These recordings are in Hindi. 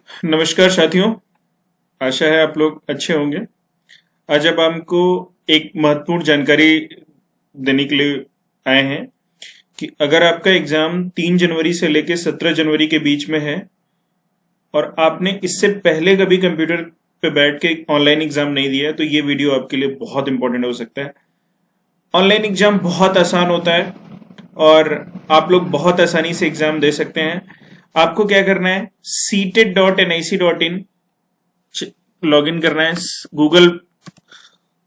नमस्कार साथियों। आशा है आप लोग अच्छे होंगे। आज अब हमको एक महत्वपूर्ण जानकारी देने के लिए आए हैं कि अगर आपका एग्जाम 3 जनवरी से लेकर 17 जनवरी के बीच में है और आपने इससे पहले कभी कंप्यूटर पे बैठ के ऑनलाइन एग्जाम नहीं दिया तो ये वीडियो आपके लिए बहुत इंपॉर्टेंट हो सकता है। ऑनलाइन एग्जाम बहुत आसान होता है और आप लोग बहुत आसानी से एग्जाम दे सकते हैं। आपको क्या करना है, seated.nic.in लॉग इन करना है। गूगल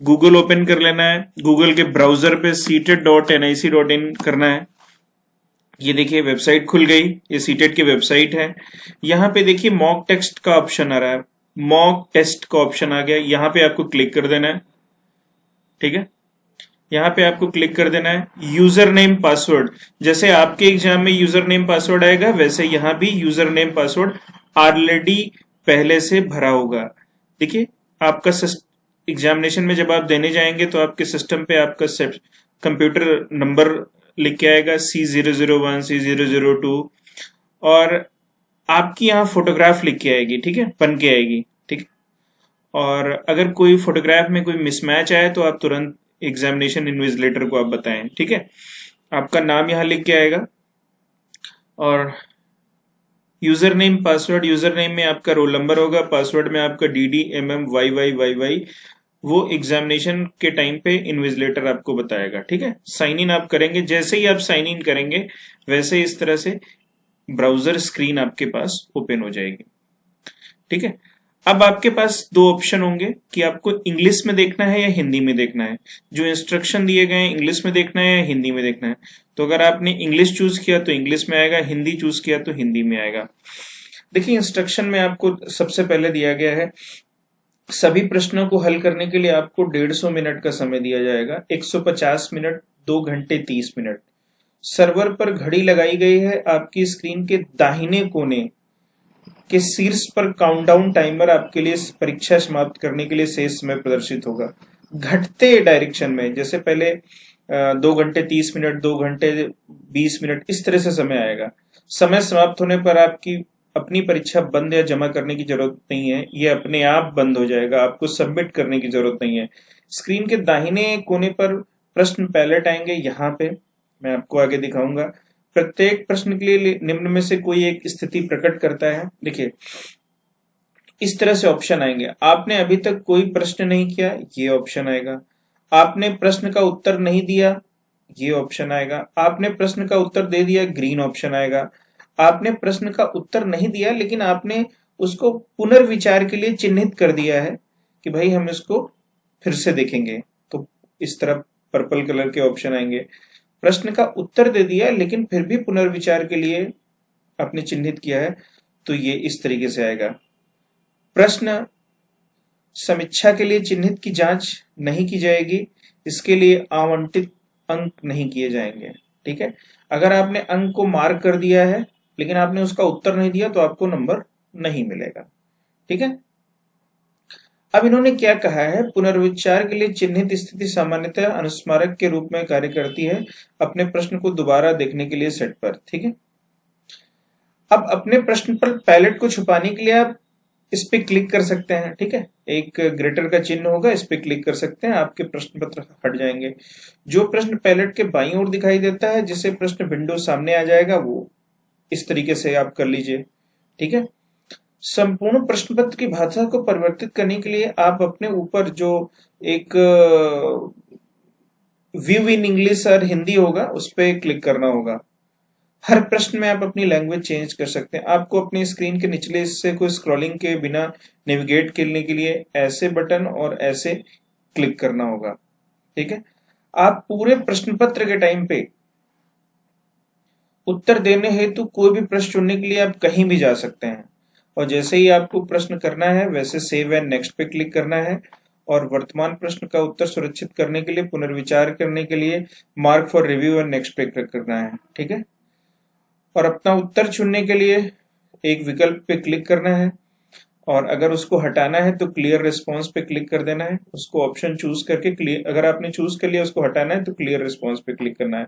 गूगल ओपन कर लेना है। गूगल के ब्राउजर पे seated.nic.in करना है। ये देखिए वेबसाइट खुल गई। ये सीटेट की वेबसाइट है। यहाँ पे देखिए मॉक टेस्ट का ऑप्शन आ रहा है। मॉक टेस्ट का ऑप्शन आ गया, यहाँ पे आपको क्लिक कर देना है। ठीक है, यहाँ पे आपको क्लिक कर देना है। यूजर नेम पासवर्ड, जैसे आपके एग्जाम में यूजर नेम पासवर्ड आएगा वैसे यहाँ भी यूजर नेम पासवर्ड ऑलरेडी पहले से भरा होगा। देखिए आपका एग्जामिनेशन में जब आप देने जाएंगे तो आपके सिस्टम पे आपका कंप्यूटर नंबर लिख के आएगा C001 C002 और आपकी यहाँ फोटोग्राफ लिख के आएगी। ठीक है, बन के आएगी। ठीक, और अगर कोई फोटोग्राफ में कोई मिसमैच आए तो आप तुरंत एग्जामिनेशन इन्विजिलेटर को आप बताएं। ठीक है, आपका नाम यहाँ लिख के आएगा और user name password, user name में आपका रोल नंबर होगा, पासवर्ड में आपका DDMMYYYY, वो एग्जामिनेशन के टाइम पे इन्विजिलेटर आपको बताएगा। ठीक है, साइन इन आप करेंगे। जैसे ही आप साइन इन करेंगे वैसे इस तरह से ब्राउजर स्क्रीन आपके पास ओपन हो जाएगी। ठीक है, अब आपके पास दो ऑप्शन होंगे कि आपको इंग्लिश में देखना है या हिंदी में देखना है। जो इंस्ट्रक्शन दिए गए हैं इंग्लिश में देखना है या हिंदी में देखना है। तो अगर आपने इंग्लिश चूज किया तो इंग्लिश में आएगा, हिंदी चूज किया तो हिंदी में आएगा। देखिए इंस्ट्रक्शन में आपको सबसे पहले दिया गया है सभी प्रश्नों को हल करने के लिए आपको 150 मिनट का समय दिया जाएगा। 150 मिनट, 2 घंटे 30 मिनट। सर्वर पर घड़ी लगाई गई है। आपकी स्क्रीन के दाहिने कोने के शीर्ष पर काउंटडाउन टाइमर आपके लिए परीक्षा समाप्त करने के लिए शेष समय प्रदर्शित होगा। घटते डायरेक्शन में, जैसे पहले 2 घंटे 30 मिनट, 2 घंटे 20 मिनट, इस तरह से समय आएगा। समय समाप्त होने पर आपकी अपनी परीक्षा बंद या जमा करने की जरूरत नहीं है, ये अपने आप बंद हो जाएगा। आपको सबमिट करने की जरूरत नहीं है। स्क्रीन के दाहिने कोने पर प्रश्न पैलेट आएंगे। यहाँ पे मैं आपको आगे दिखाऊंगा। प्रत्येक प्रश्न के लिए निम्न में से कोई एक स्थिति प्रकट करता है। देखिए इस तरह से ऑप्शन आएंगे। आपने अभी तक कोई प्रश्न नहीं किया, ये ऑप्शन आएगा। आपने प्रश्न का उत्तर नहीं दिया, ये ऑप्शन आएगा। आपने प्रश्न का उत्तर दे दिया, ग्रीन ऑप्शन आएगा। आपने प्रश्न का उत्तर नहीं दिया लेकिन आपने उसको पुनर्विचार के लिए चिन्हित कर दिया है कि भाई हम इसको फिर से देखेंगे, तो इस तरह पर्पल कलर के ऑप्शन आएंगे। प्रश्न का उत्तर दे दिया लेकिन फिर भी पुनर्विचार के लिए आपने चिन्हित किया है तो ये इस तरीके से आएगा। प्रश्न समीक्षा के लिए चिन्हित की जांच नहीं की जाएगी, इसके लिए आवंटित अंक नहीं किए जाएंगे। ठीक है, अगर आपने अंक को मार्क कर दिया है लेकिन आपने उसका उत्तर नहीं दिया तो आपको नंबर नहीं मिलेगा। ठीक है, अब इन्होंने क्या कहा है, पुनर्विचार के लिए चिन्हित स्थिति सामान्यतः अनुस्मारक के रूप में कार्य करती है अपने प्रश्न को दोबारा देखने के लिए सेट पर। ठीक है, अब अपने प्रश्न पर पैलेट को छुपाने के लिए आप इस पे क्लिक कर सकते हैं। ठीक है, एक ग्रेटर का चिन्ह होगा, इस पे क्लिक कर सकते हैं, आपके प्रश्न पत्र हट जाएंगे। जो प्रश्न पैलेट के बाईं ओर दिखाई देता है, जिसे प्रश्न विंडो सामने आ जाएगा, वो इस तरीके से आप कर लीजिए। ठीक है, संपूर्ण प्रश्न पत्र की भाषा को परिवर्तित करने के लिए आप अपने ऊपर जो एक व्यू इन इंग्लिश और हिंदी होगा उस पर क्लिक करना होगा। हर प्रश्न में आप अपनी लैंग्वेज चेंज कर सकते हैं। आपको अपनी स्क्रीन के निचले हिस्से को स्क्रॉलिंग के बिना नेविगेट करने के लिए ऐसे बटन और ऐसे क्लिक करना होगा। ठीक है, आप पूरे प्रश्न पत्र के टाइम पे उत्तर देने हेतु कोई भी प्रश्न चुनने के लिए आप कहीं भी जा सकते हैं और जैसे ही आपको प्रश्न करना है वैसे सेव एंड नेक्स्ट पे क्लिक करना है और वर्तमान प्रश्न का उत्तर सुरक्षित करने के लिए पुनर्विचार करने के लिए mark for review and next पे क्लिक करना है। ठीक है, और अपना उत्तर चुनने के लिए एक विकल्प पे क्लिक करना है और अगर उसको हटाना है तो क्लियर रिस्पॉन्स पे क्लिक कर देना है। उसको ऑप्शन चूज करके क्लियर, अगर आपने चूज कर लिया उसको हटाना है तो क्लियर रिस्पॉन्स पे क्लिक करना है।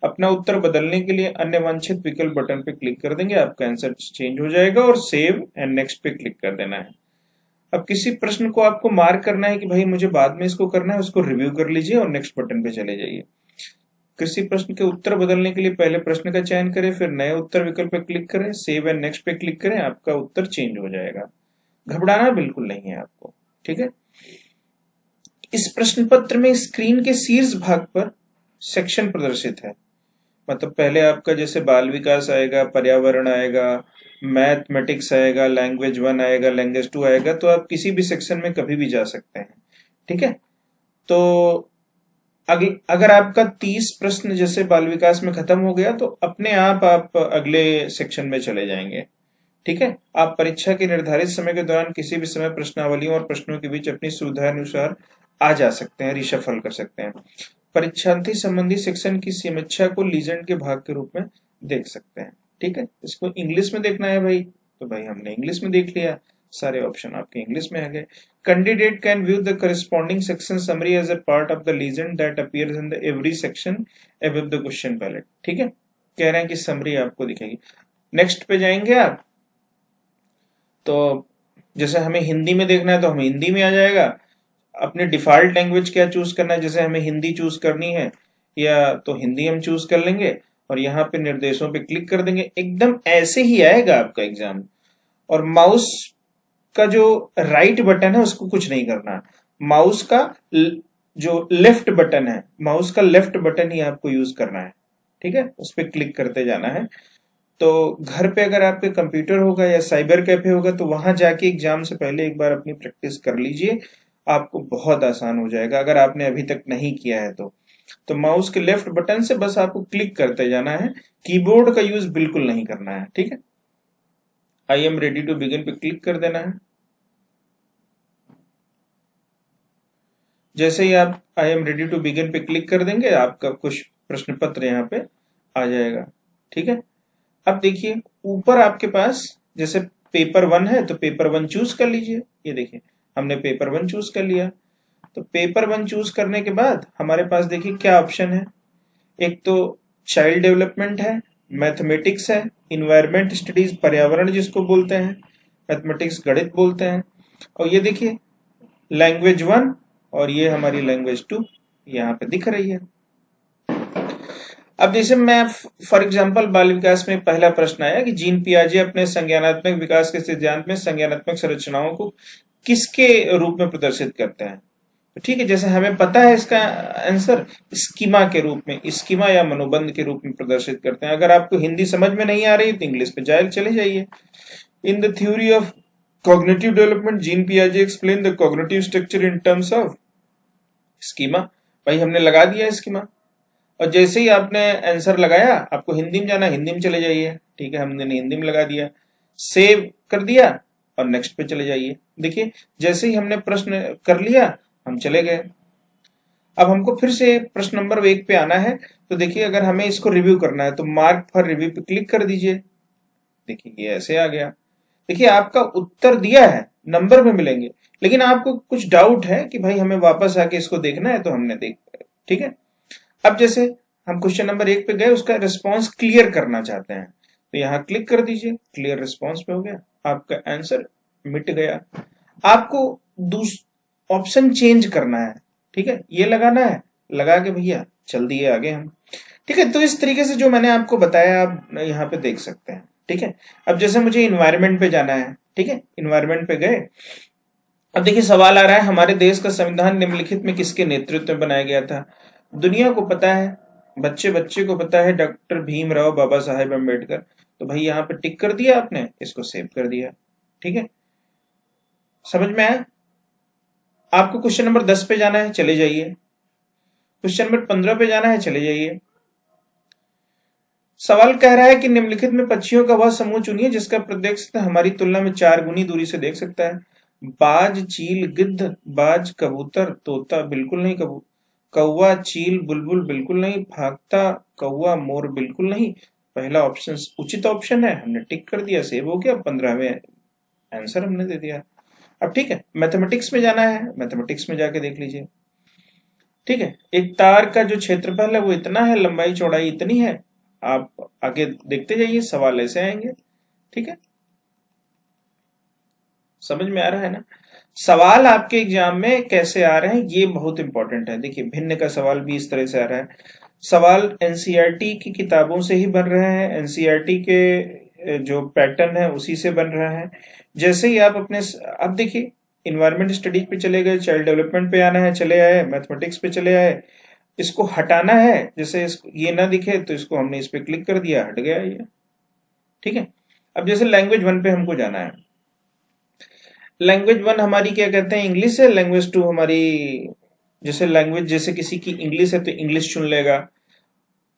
अपना उत्तर बदलने के लिए अन्य वांछित विकल्प बटन पे क्लिक कर देंगे, आपका आंसर चेंज हो जाएगा और सेव एंड नेक्स्ट पे क्लिक कर देना है। अब किसी प्रश्न को आपको मार्क करना है कि भाई मुझे बाद में इसको करना है, उसको रिव्यू कर लीजिए और नेक्स्ट बटन पे चले जाइए। किसी प्रश्न के उत्तर बदलने के लिए पहले प्रश्न का चयन करें, फिर नए उत्तर विकल्प पे क्लिक करें, सेव एंड नेक्स्ट पे क्लिक करें, आपका उत्तर चेंज हो जाएगा। घबराना बिल्कुल नहीं है आपको, ठीक है। इस प्रश्न पत्र में स्क्रीन के शीर्ष भाग पर सेक्शन प्रदर्शित है, मतलब पहले आपका जैसे बाल विकास आएगा, पर्यावरण आएगा, मैथमेटिक्स आएगा, लैंग्वेज 1 आएगा, लैंग्वेज 2 आएगा, तो आप किसी भी सेक्शन में कभी भी जा सकते हैं, ठीक है। तो अगर आपका 30 प्रश्न जैसे बाल विकास में खत्म हो गया तो अपने आप अगले सेक्शन में चले जाएंगे, ठीक है। आप परीक्षा के निर्धारित समय के दौरान किसी भी समय प्रश्नावलियों और प्रश्नों के बीच अपनी सुविधा अनुसार आ जा सकते हैं, रिशफल कर सकते हैं। परीक्षार्थी संबंधी सेक्शन की समीक्षा को लीजेंड के भाग के रूप में देख सकते हैं, ठीक है। इसको इंग्लिश में देखना है भाई, तो भाई हमने इंग्लिश में देख लिया, सारे ऑप्शन आपके इंग्लिश में आ गए। Candidate can view the corresponding section summary as a part of the legend that appears in the every section above the question palette, ठीक है। कह रहे हैं कि समरी आपको दिखेगी। नेक्स्ट पे जाएंगे आप, तो जैसे हमें हिंदी में देखना है तो हमें हिंदी में आ जाएगा। अपने डिफॉल्ट लैंग्वेज क्या चूज करना है, जैसे हमें हिंदी चूज करनी है या तो हिंदी हम चूज कर लेंगे और यहाँ पे निर्देशों पे क्लिक कर देंगे, एकदम ऐसे ही आएगा आपका एग्जाम। और माउस का जो राइट बटन है उसको कुछ नहीं करना, माउस का जो लेफ्ट बटन है, माउस का लेफ्ट बटन ही आपको यूज करना है, ठीक है। उस पर क्लिक करते जाना है। तो घर पे अगर आपके कंप्यूटर होगा या साइबर कैफे होगा तो वहां जाके एग्जाम से पहले एक बार अपनी प्रैक्टिस कर लीजिए, आपको बहुत आसान हो जाएगा अगर आपने अभी तक नहीं किया है तो माउस के लेफ्ट बटन से बस आपको क्लिक करते जाना है, कीबोर्ड का यूज बिल्कुल नहीं करना है, ठीक है। I am ready to begin पे क्लिक कर देना है। जैसे ही आप I am ready to begin पे क्लिक कर देंगे आपका कुछ प्रश्न पत्र यहाँ पे आ जाएगा, ठीक है। अब देखिए ऊपर आपके पास जैसे पेपर 1 है तो पेपर 1 चूज कर लीजिए। ये देखिए हमने पेपर 1 चूज कर लिया। तो पेपर 1 चूज करने के बाद हमारे पास देखिए क्या ऑप्शन है। एक तो चाइल्ड डेवलपमेंट है, मैथमेटिक्स है, इन्वायरमेंट स्टडीज पर्यावरण जिसको बोलते हैं, मैथमेटिक्स गणित बोलते हैं, और ये देखिए लैंग्वेज 1 और ये हमारी लैंग्वेज 2 यहाँ पे दिख रही है। अब जैसे मैं फॉर एग्जांपल बाल विकास में पहला प्रश्न आया कि जीन पियाजे अपने संज्ञानात्मक विकास के सिद्धांत में संज्ञानात्मक संरचनाओं को किसके रूप में प्रदर्शित करते हैं। तो ठीक है, जैसे हमें पता है इसका आंसर स्कीमा के रूप में, स्कीमा या मनोबंध के रूप में प्रदर्शित करते हैं। अगर आपको हिंदी समझ में नहीं आ रही तो इंग्लिश पे चले जाइए। In the theory of cognitive development Jean पियाजे explain the cognitive structure in terms of schema. भाई हमने लगा दिया स्कीमा, और जैसे ही आपने आंसर लगाया आपको हिंदी में जाना, हिंदी में चले जाइए, ठीक है। हमने हिंदी में लगा दिया, सेव कर दिया और नेक्स्ट पे चले जाइए। देखिए जैसे ही हमने प्रश्न कर लिया हम चले गए। अब हमको फिर से प्रश्न नंबर 1 पे आना है। तो देखिए अगर हमें इसको रिव्यू करना है तो मार्क फॉर रिव्यू पे क्लिक कर दीजिए। देखिए ये ऐसे आ गया। देखिए आपका उत्तर दिया है, नंबर में मिलेंगे, लेकिन आपको कुछ डाउट है कि भाई हमें वापस आके इसको देखना है, तो हमने देख, ठीक है। अब जैसे हम क्वेश्चन नंबर 1 पे गए, उसका रिस्पॉन्स क्लियर करना चाहते हैं तो यहाँ क्लिक कर दीजिए, क्लियर रिस्पॉन्स पे हो गया, आपका आंसर मिट गया। आपको ऑप्शन चेंज करना है, ठीक है, ये लगाना है, लगा के भैया चल दिए आगे हम, ठीक है। तो इस तरीके से जो मैंने आपको बताया आप यहाँ पे देख सकते हैं, ठीक है। अब जैसे मुझे इन्वायरमेंट पे जाना है, ठीक है, इन्वायरमेंट पे गए। अब देखिए सवाल आ रहा है हमारे देश का संविधान निम्नलिखित में किसके नेतृत्व में बनाया गया था। दुनिया को पता है, बच्चे बच्चे को पता है, डॉक्टर भीमराव बाबा साहेब अम्बेडकर। तो भाई यहाँ पे टिक कर दिया आपने, इसको सेव कर दिया, ठीक है। समझ में आया। आपको क्वेश्चन नंबर 10 पे जाना है, चले जाइए। क्वेश्चन नंबर 15 पे जाना है, चले जाइए। सवाल कह रहा है कि निम्नलिखित में पक्षियों का वह समूह चुनिए जिसका प्रत्यक्ष हमारी तुलना में 4 गुनी दूरी से देख सकता है। बाज, चील, गिद्ध, बाज, कबूतर, तोता बिल्कुल नहीं, कौवा, चील, बुलबुल बिल्कुल नहीं, भागता कौवा, मोर बिल्कुल नहीं। पहला ऑप्शन उचित ऑप्शन है, हमने टिक कर दिया, सेव हो गया, 15वें आंसर हमने दे दिया। अब ठीक है, मैथमेटिक्स में जाना है, मैथमेटिक्स में जाके देख लीजिए। ठीक है, एक तार का जो क्षेत्रफल है वो इतना है, लंबाई चौड़ाई इतनी है। आप आगे देखते जाइए, सवाल ऐसे आएंगे। ठीक है, समझ में आ रहा है ना? सवाल आपके एग्जाम में कैसे आ रहे हैं ये बहुत इंपॉर्टेंट है। देखिए, भिन्न का सवाल भी इस तरह से आ रहा है। सवाल एनसीईआरटी की किताबों से ही बन रहे हैं, एनसीईआरटी के जो पैटर्न है उसी से बन रहा है। जैसे ही आप अपने, अब देखिए, इन्वायरमेंट स्टडीज पे चले गए, चाइल्ड डेवलपमेंट पे आना है, चले आए, मैथमेटिक्स पे चले आए, इसको हटाना है, जैसे ये ना दिखे तो इसको हमने इस पे क्लिक कर दिया, हट गया ये। ठीक है, अब जैसे लैंग्वेज 1 पे हमको जाना है। लैंग्वेज 1 हमारी क्या कहते हैं, इंग्लिश है। लैंग्वेज 2 हमारी, जैसे लैंग्वेज, जैसे किसी की इंग्लिश है तो इंग्लिश चुन लेगा।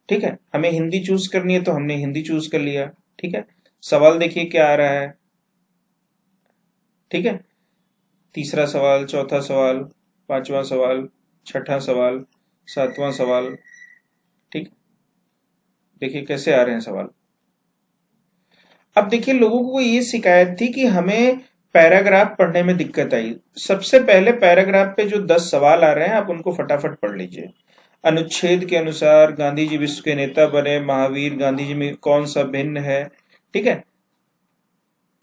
ठीक है, हमें हिंदी चूज करनी है तो हमने हिंदी चूज कर लिया। ठीक है, सवाल देखिए क्या आ रहा है। ठीक है, तीसरा सवाल, चौथा सवाल, पांचवा सवाल, छठा सवाल, सातवां सवाल। ठीक, देखिए कैसे आ रहे हैं सवाल। अब देखिए, लोगों को ये शिकायत थी कि हमें पैराग्राफ पढ़ने में दिक्कत आई। सबसे पहले पैराग्राफ पे जो 10 सवाल आ रहे हैं आप उनको फटाफट पढ़ लीजिए। अनुच्छेद के अनुसार गांधी जी विश्व के नेता बने, महावीर गांधी जी में कौन सा भिन्न है। ठीक है,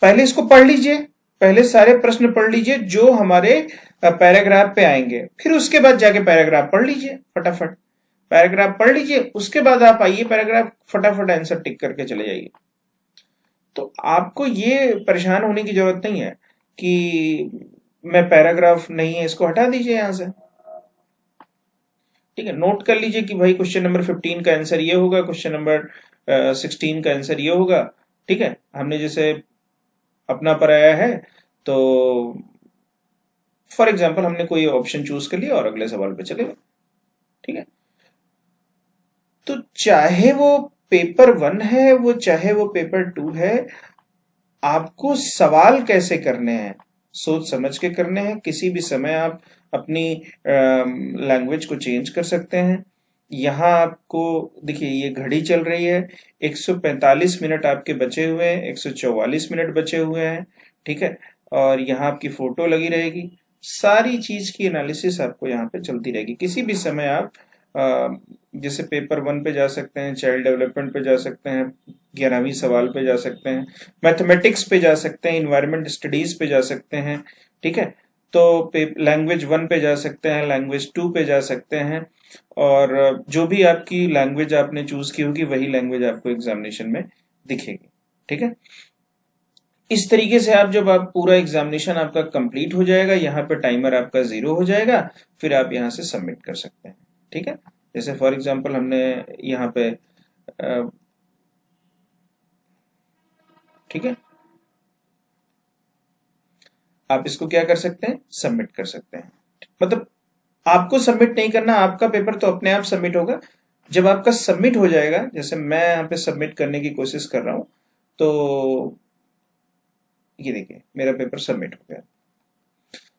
पहले इसको पढ़ लीजिए, पहले सारे प्रश्न पढ़ लीजिए जो हमारे पैराग्राफ पे आएंगे, फिर उसके बाद जाके पैराग्राफ पढ़ लीजिए फटाफट। पैराग्राफ पढ़ लीजिए, उसके बाद आप आइए पैराग्राफ, फटाफट आंसर टिक करके चले जाइए। तो आपको ये परेशान होने की जरूरत नहीं है कि मैं पैराग्राफ नहीं है, इसको हटा दीजिए यहां से। ठीक है, नोट कर लीजिए कि भाई क्वेश्चन नंबर 15 का आंसर ये होगा, क्वेश्चन नंबर 16 का आंसर ये होगा। ठीक है, हमने जैसे अपना पढ़ाया है तो फॉर एग्जाम्पल हमने कोई ऑप्शन चूज कर लिया और अगले सवाल पे चले गए। ठीक है, तो चाहे वो पेपर 1 है, वो चाहे वो पेपर 2 है, आपको सवाल कैसे करने हैं, सोच समझ के करने हैं। किसी भी समय आप अपनी लैंग्वेज को चेंज कर सकते हैं। यहाँ आपको देखिए, ये घड़ी चल रही है, 145 मिनट आपके बचे हुए हैं, 144 मिनट बचे हुए हैं। ठीक है, और यहाँ आपकी फोटो लगी रहेगी, सारी चीज की एनालिसिस आपको यहाँ पे चलती रहेगी। किसी भी समय आप जैसे पेपर 1 पे जा सकते हैं, चाइल्ड डेवलपमेंट पे जा सकते हैं, 11वीं सवाल पे जा सकते हैं, मैथमेटिक्स पे जा सकते हैं, इन्वायरमेंट स्टडीज पे जा सकते हैं। ठीक है, तो लैंग्वेज 1 पे जा सकते हैं, लैंग्वेज 2 पे जा सकते हैं, और जो भी आपकी लैंग्वेज आपने चूज की होगी वही लैंग्वेज आपको एग्जामिनेशन में दिखेगी। ठीक है, इस तरीके से आप, जब आप पूरा एग्जामिनेशन आपका कंप्लीट हो जाएगा, यहाँ पे टाइमर आपका 0 हो जाएगा, फिर आप यहाँ से सबमिट कर सकते हैं। ठीक है, जैसे फॉर एग्जांपल हमने यहाँ पे ठीक है, आप इसको क्या कर सकते हैं, सबमिट कर सकते हैं। मतलब आपको सबमिट नहीं करना, आपका पेपर तो अपने आप सबमिट होगा। जब आपका सबमिट हो जाएगा, जैसे मैं यहाँ पे सबमिट करने की कोशिश कर रहा हूं, तो ये देखिए मेरा पेपर सबमिट हो गया।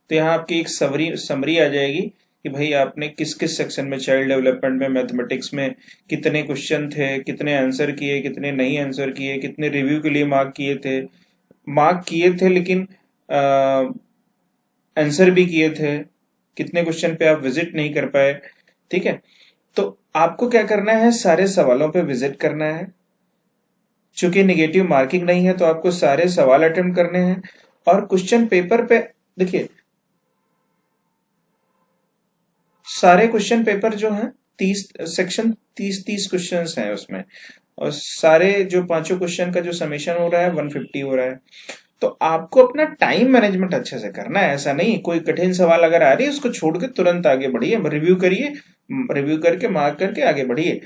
तो यहाँ आपकी एक समरी आ जाएगी कि भाई आपने किस किस सेक्शन में, चाइल्ड डेवलपमेंट में, मैथमेटिक्स में कितने क्वेश्चन थे, कितने आंसर किए, कितने नहीं आंसर किए, कितने रिव्यू के लिए मार्क किए थे लेकिन आंसर भी किए थे, कितने क्वेश्चन पे आप विजिट नहीं कर पाए। ठीक है, तो आपको क्या करना है, सारे सवालों पे विजिट करना है। चूंकि नेगेटिव मार्किंग नहीं है तो आपको सारे सवाल अटेम्प्ट करने हैं। और क्वेश्चन पेपर पे देखिए, सारे क्वेश्चन पेपर जो हैं 30 सेक्शन, 30 क्वेश्चन हैं उसमें, और सारे जो पांचों क्वेश्चन का जो समेशन हो रहा है 150 हो रहा है। तो आपको अपना टाइम मैनेजमेंट अच्छे से करना है। ऐसा नहीं कोई कठिन सवाल अगर आ रही है उसको छोड़ के तुरंत आगे बढ़िए, रिव्यू करिए, रिव्यू करके मार्क करके आगे बढ़िए।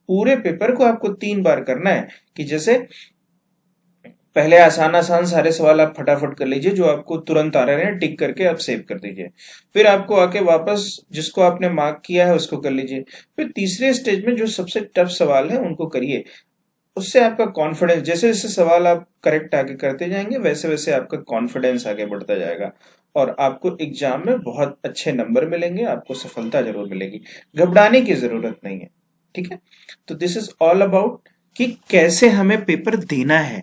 पूरे पेपर को आपको 3 बार करना है कि जैसे पहले आसान आसान सारे सवाल आप फटाफट कर लीजिए, जो आपको तुरंत आ रहे हैं टिक करके आप सेव कर दीजिए। फिर आपको आके वापस जिसको आपने मार्क किया है उसको कर लीजिए। फिर तीसरे स्टेज में जो सबसे टफ सवाल है उनको करिए। उससे आपका कॉन्फिडेंस, जैसे जैसे सवाल आप करेक्ट आगे करते जाएंगे वैसे वैसे आपका कॉन्फिडेंस आगे बढ़ता जाएगा और आपको एग्जाम में बहुत अच्छे नंबर मिलेंगे, आपको सफलता जरूर मिलेगी। घबराने की जरूरत नहीं है। ठीक है, तो दिस इज ऑल अबाउट कि कैसे हमें पेपर देना है,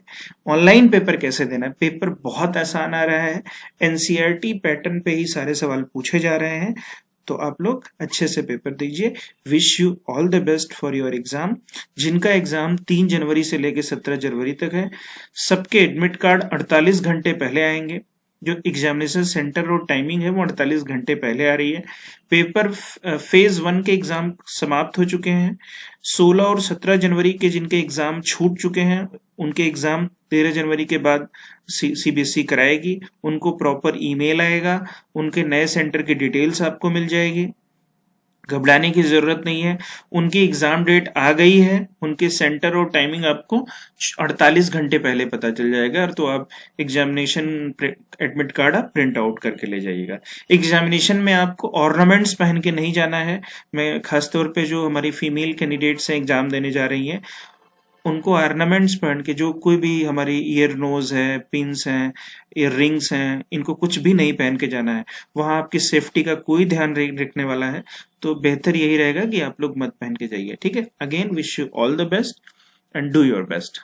ऑनलाइन पेपर कैसे देना है। पेपर बहुत आसान आ रहा है, एनसीईआरटी पैटर्न पे ही सारे सवाल पूछे जा रहे हैं। तो आप लोग अच्छे से पेपर दीजिए। Wish you all the best for your exam. जिनका एग्जाम 3 जनवरी से लेकर 17 जनवरी तक है, सबके एडमिट कार्ड 48 घंटे पहले आएंगे। जो एग्जामिनेशन सेंटर और टाइमिंग है वो 48 घंटे पहले आ रही है। पेपर फेज 1 के एग्जाम समाप्त हो चुके हैं। 16 और 17 जनवरी के जिनके एग्जाम छूट चुके हैं, उनके एग्जाम 13 जनवरी के बाद सीबीएसई कराएगी। उनको प्रॉपर ईमेल आएगा, उनके नए सेंटर की डिटेल्स आपको मिल जाएगी। घबराने की जरूरत नहीं है। उनकी एग्जाम डेट आ गई है, उनके सेंटर और टाइमिंग आपको 48 घंटे पहले पता चल जाएगा। और तो आप एग्जामिनेशन एडमिट कार्ड आप प्रिंट आउट करके ले जाइएगा। एग्जामिनेशन में आपको ऑर्नामेंट्स पहन के नहीं जाना है। मैं खासतौर पे जो हमारी फीमेल कैंडिडेट्स हैं एग्जाम देने जा रही हैं, उनको ऑर्नामेंट्स पहन के, जो कोई भी हमारी ईयर नोज है, पिन्स हैं, ईयर रिंग्स हैं, इनको कुछ भी नहीं पहन के जाना है। वहां आपकी सेफ्टी का कोई ध्यान रखने वाला है, तो बेहतर यही रहेगा कि आप लोग मत पहन के जाइए। ठीक है, again wish you all the best and do your best.